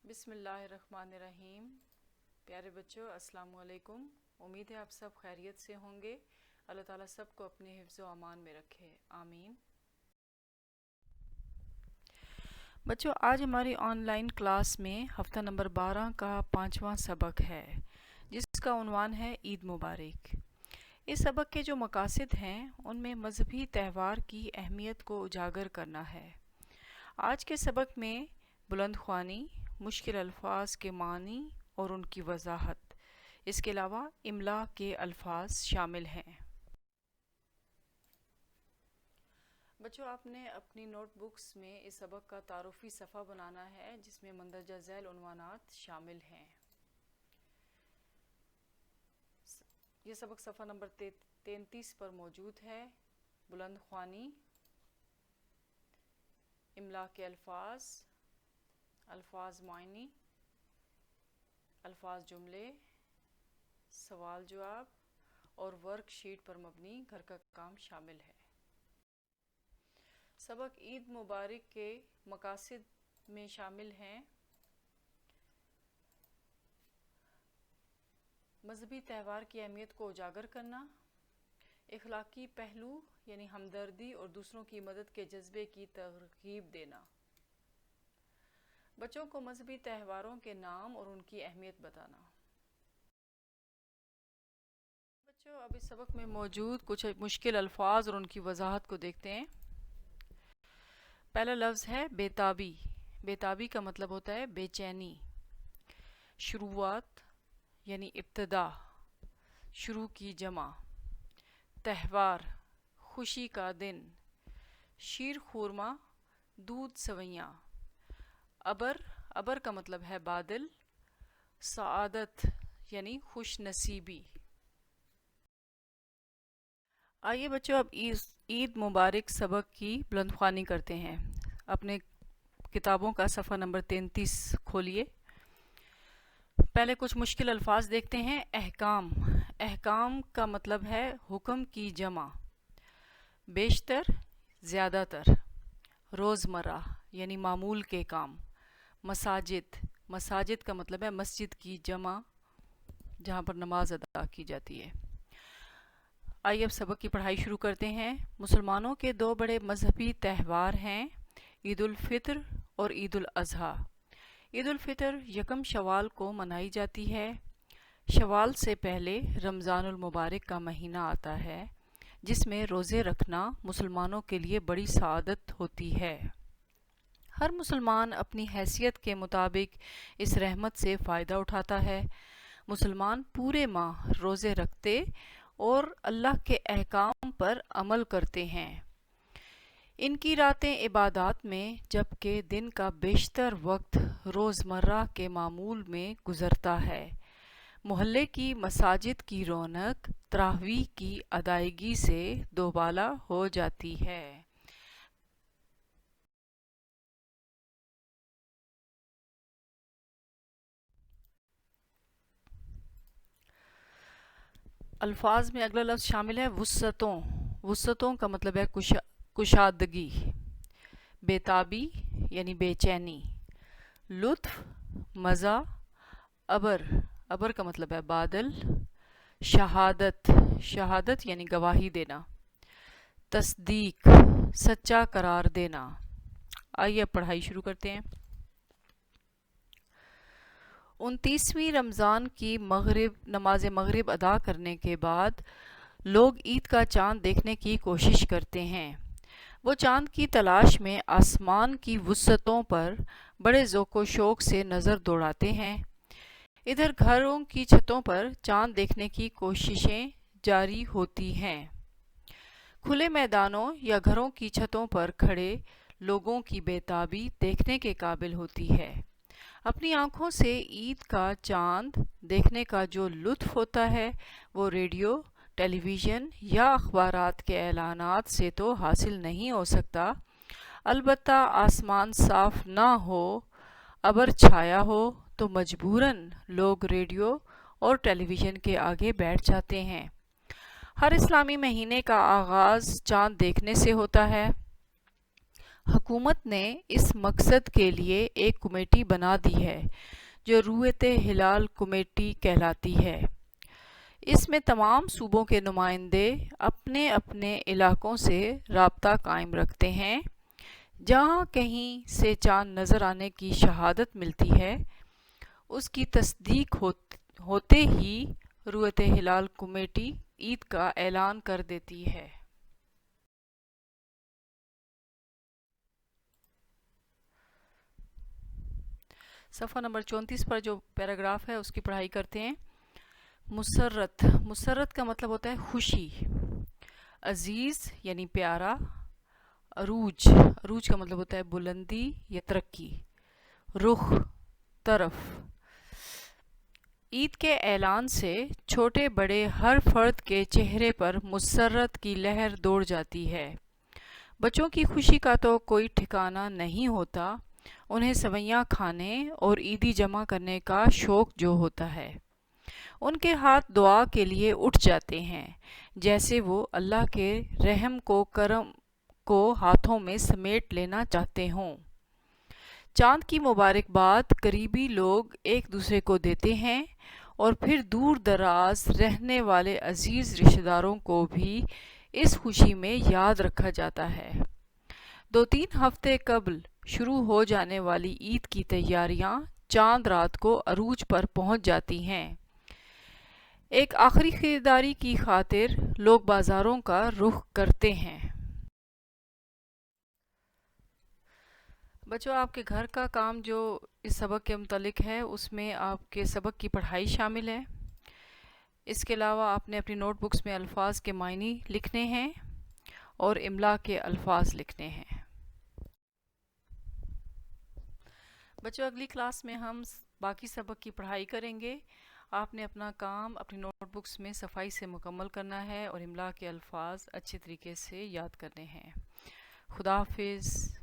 بسم اللہ الرحمن الرحیم۔ پیارے بچوں، السلام علیکم۔ امید ہے آپ سب خیریت سے ہوں گے۔ اللہ تعالیٰ سب کو اپنے حفظ و امان میں رکھے، آمین۔ بچوں، آج ہماری آن لائن کلاس میں ہفتہ نمبر 12 کا 5واں سبق ہے، جس کا عنوان ہے عید مبارک۔ اس سبق کے جو مقاصد ہیں ان میں مذہبی تہوار کی اہمیت کو اجاگر کرنا ہے۔ آج کے سبق میں بلند خوانی، مشکل الفاظ کے معنی اور ان کی وضاحت، اس کے علاوہ املا کے الفاظ شامل ہیں۔ بچوں، آپ نے اپنی نوٹ بکس میں اس سبق کا تعارفی صفحہ بنانا ہے، جس میں مندرجہ ذیل عنوانات شامل ہیں۔ یہ سبق صفحہ نمبر 33 پر موجود ہے۔ بلند خوانی، املا کے الفاظ، الفاظ معنی، الفاظ جملے، سوال جواب اور ورک شیٹ پر مبنی گھر کا کام شامل ہے۔ سبق عید مبارک کے مقاصد میں شامل ہیں: مذہبی تہوار کی اہمیت کو اجاگر کرنا، اخلاقی پہلو یعنی ہمدردی اور دوسروں کی مدد کے جذبے کی ترغیب دینا۔ بچوں کو مذہبی تہواروں کے نام اور ان کی اہمیت بتانا۔ بچوں، اب اس سبق میں موجود کچھ مشکل الفاظ اور ان کی وضاحت کو دیکھتے ہیں۔ پہلا لفظ ہے بیتابی۔ بیتابی کا مطلب ہوتا ہے بے چینی۔ شروعات یعنی ابتدا، شروع کی جمع۔ تہوار، خوشی کا دن۔ شیر خورما، دودھ سویاں۔ ابر کا مطلب ہے بادل۔ سعادت یعنی خوش نصیبی۔ آئیے بچوں، اب عید مبارک سبق کی بلند خوانی کرتے ہیں۔ اپنے کتابوں کا صفحہ نمبر 33 کھولیے۔ پہلے کچھ مشکل الفاظ دیکھتے ہیں۔ احکام۔ احکام کا مطلب ہے حکم کی جمع۔ بیشتر، زیادہ تر۔ روزمرہ یعنی معمول کے کام۔ مساجد۔ مساجد کا مطلب ہے مسجد کی جمع، جہاں پر نماز ادا کی جاتی ہے۔ آئیے اب سبق کی پڑھائی شروع کرتے ہیں۔ مسلمانوں کے دو بڑے مذہبی تہوار ہیں، عید الفطر اور عید الاضحیٰ۔ عید الفطر یکم شوال کو منائی جاتی ہے۔ شوال سے پہلے رمضان المبارک کا مہینہ آتا ہے، جس میں روزے رکھنا مسلمانوں کے لیے بڑی سعادت ہوتی ہے۔ ہر مسلمان اپنی حیثیت کے مطابق اس رحمت سے فائدہ اٹھاتا ہے۔ مسلمان پورے ماہ روزے رکھتے اور اللہ کے احکام پر عمل کرتے ہیں۔ ان کی راتیں عبادات میں، جبکہ دن کا بیشتر وقت روزمرہ کے معمول میں گزرتا ہے۔ محلے کی مساجد کی رونق تراویح کی ادائیگی سے دوبالا ہو جاتی ہے۔ الفاظ میں اگلا لفظ شامل ہے وسعتوں۔ وسعتوں کا مطلب ہے کشادگی۔ بیتابی یعنی بے چینی۔ لطف، مزہ۔ ابر کا مطلب ہے بادل۔ شہادت، شہادت یعنی گواہی دینا۔ تصدیق، سچا قرار دینا۔ آئیے اب پڑھائی شروع کرتے ہیں۔ 29ویں رمضان کی نماز مغرب ادا کرنے کے بعد لوگ عید کا چاند دیکھنے کی کوشش کرتے ہیں۔ وہ چاند کی تلاش میں آسمان کی وسعتوں پر بڑے ذوق و شوق سے نظر دوڑاتے ہیں۔ ادھر گھروں کی چھتوں پر چاند دیکھنے کی کوششیں جاری ہوتی ہیں۔ کھلے میدانوں یا گھروں کی چھتوں پر کھڑے لوگوں کی بیتابی دیکھنے کے قابل ہوتی ہے۔ اپنی آنکھوں سے عید کا چاند دیکھنے کا جو لطف ہوتا ہے، وہ ریڈیو، ٹیلی ویژن یا اخبارات کے اعلانات سے تو حاصل نہیں ہو سکتا۔ البتہ آسمان صاف نہ ہو، ابر چھایا ہو تو مجبوراً لوگ ریڈیو اور ٹیلی ویژن کے آگے بیٹھ جاتے ہیں۔ ہر اسلامی مہینے کا آغاز چاند دیکھنے سے ہوتا ہے۔ حکومت نے اس مقصد کے لیے ایک کمیٹی بنا دی ہے جو رویت ہلال کمیٹی کہلاتی ہے۔ اس میں تمام صوبوں کے نمائندے اپنے اپنے علاقوں سے رابطہ قائم رکھتے ہیں۔ جہاں کہیں سے چاند نظر آنے کی شہادت ملتی ہے، اس کی تصدیق ہوتے ہی رویت ہلال کمیٹی عید کا اعلان کر دیتی ہے۔ صفحہ نمبر 34 پر جو پیراگراف ہے اس کی پڑھائی کرتے ہیں۔ مسرت، مسرت کا مطلب ہوتا ہے خوشی۔ عزیز یعنی پیارا۔ عروج، عروج کا مطلب ہوتا ہے بلندی یا ترقی۔ رخ، طرف۔ عید کے اعلان سے چھوٹے بڑے ہر فرد کے چہرے پر مسرت کی لہر دوڑ جاتی ہے۔ بچوں کی خوشی کا تو کوئی ٹھکانہ نہیں ہوتا، انہیں سوئیاں کھانے اور عیدی جمع کرنے کا شوق جو ہوتا ہے، ان کے ہاتھ دعا کے لیے اٹھ جاتے ہیں، جیسے وہ اللہ کے رحم کو کرم کو ہاتھوں میں سمیٹ لینا چاہتے ہوں۔ چاند کی مبارکباد قریبی لوگ ایک دوسرے کو دیتے ہیں اور پھر دور دراز رہنے والے عزیز رشتہ داروں کو بھی اس خوشی میں یاد رکھا جاتا ہے۔ 2-3 ہفتے قبل شروع ہو جانے والی عید کی تیاریاں چاند رات کو عروج پر پہنچ جاتی ہیں۔ ایک آخری خریداری کی خاطر لوگ بازاروں کا رخ کرتے ہیں۔ بچوں، آپ کے گھر کا کام جو اس سبق کے متعلق ہے اس میں آپ کے سبق کی پڑھائی شامل ہے۔ اس کے علاوہ آپ نے اپنی نوٹ بکس میں الفاظ کے معنی لکھنے ہیں اور املا کے الفاظ لکھنے ہیں۔ بچوں، اگلی کلاس میں ہم باقی سبق کی پڑھائی کریں گے۔ آپ نے اپنا کام اپنی نوٹ بکس میں صفائی سے مکمل کرنا ہے اور املا کے الفاظ اچھے طریقے سے یاد کرنے ہیں۔ خدا حافظ۔